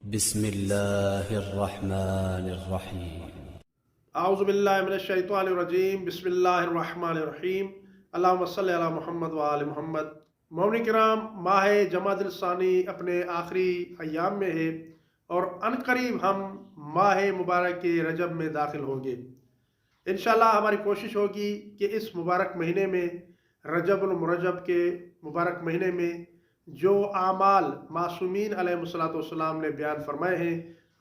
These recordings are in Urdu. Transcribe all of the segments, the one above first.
بسم الله الرحمن الرحيم اعوذ باللہ من الشیطان الرجیم، بسم اللہ الرحمن الرحیم۔ اللہم صلی علی محمد و آل محمد۔ مومنین کرام، ماہ جمادی الثانی اپنے آخری ایام میں ہے اور عنقریب ہم ماہ مبارک کے رجب میں داخل ہوں گے۔ انشاءاللہ ہماری کوشش ہوگی کہ اس مبارک مہینے میں، رجب المرجب کے مبارک مہینے میں، جو اعمال معصومین علیہ السلام نے بیان فرمائے ہیں،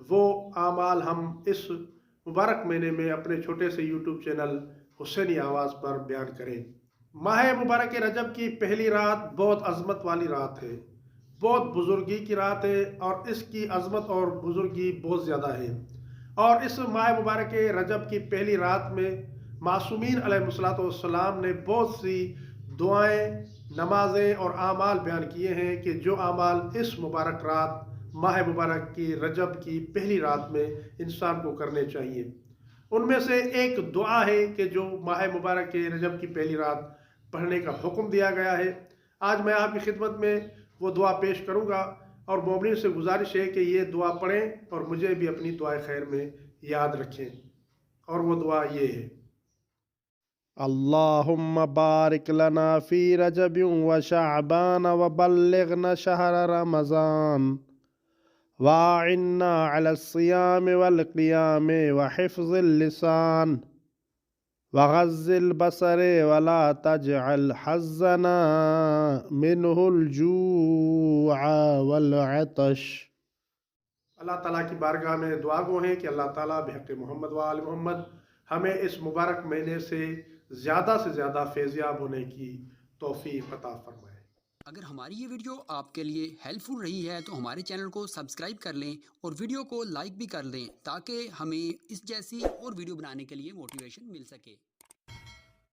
وہ اعمال ہم اس مبارک مہینے میں اپنے چھوٹے سے یوٹیوب چینل حسینی آواز پر بیان کریں۔ ماہ مبارک رجب کی پہلی رات بہت عظمت والی رات ہے، بہت بزرگی کی رات ہے، اور اس کی عظمت اور بزرگی بہت زیادہ ہے۔ اور اس ماہ مبارک رجب کی پہلی رات میں معصومین علیہ السلام نے بہت سی دعائیں، نمازیں اور اعمال بیان کیے ہیں کہ جو اعمال اس مبارک رات، ماہ مبارک کی رجب کی پہلی رات میں انسان کو کرنے چاہیے۔ ان میں سے ایک دعا ہے کہ جو ماہ مبارک کے رجب کی پہلی رات پڑھنے کا حکم دیا گیا ہے۔ آج میں آپ کی خدمت میں وہ دعا پیش کروں گا، اور مومنین سے گزارش ہے کہ یہ دعا پڑھیں اور مجھے بھی اپنی دعائے خیر میں یاد رکھیں۔ اور وہ دعا یہ ہے: اللہم بارک لنا فی رجب و شعبان وبلغنا شہر رمضان وَأَعِنَّا عَلَى الصِّيَامِ وَالْقِيَامِ وَحِفْظِ اللِّسَانِ وَغَضِّ الْبَصَرِ وَلَا تَجْعَلْ حَظَّنَا مِنْهُ الْجُوعَ وَالْعَطَشَ۔ اللہ تعالیٰ کی بارگاہ میں دعا گو ہیں کہ اللہ تعالیٰ بحق محمد و آل محمد ہمیں اس مبارک مہینے سے زیادہ فیضیاب ہونے کی توفیق عطا فرمائے۔ اگر ہماری یہ ویڈیو آپ کے لیے ہیلپ فل رہی ہے تو ہمارے چینل کو سبسکرائب کر لیں اور ویڈیو کو لائک بھی کر دیں، تاکہ ہمیں اس جیسی اور ویڈیو بنانے کے لیے موٹیویشن مل سکے۔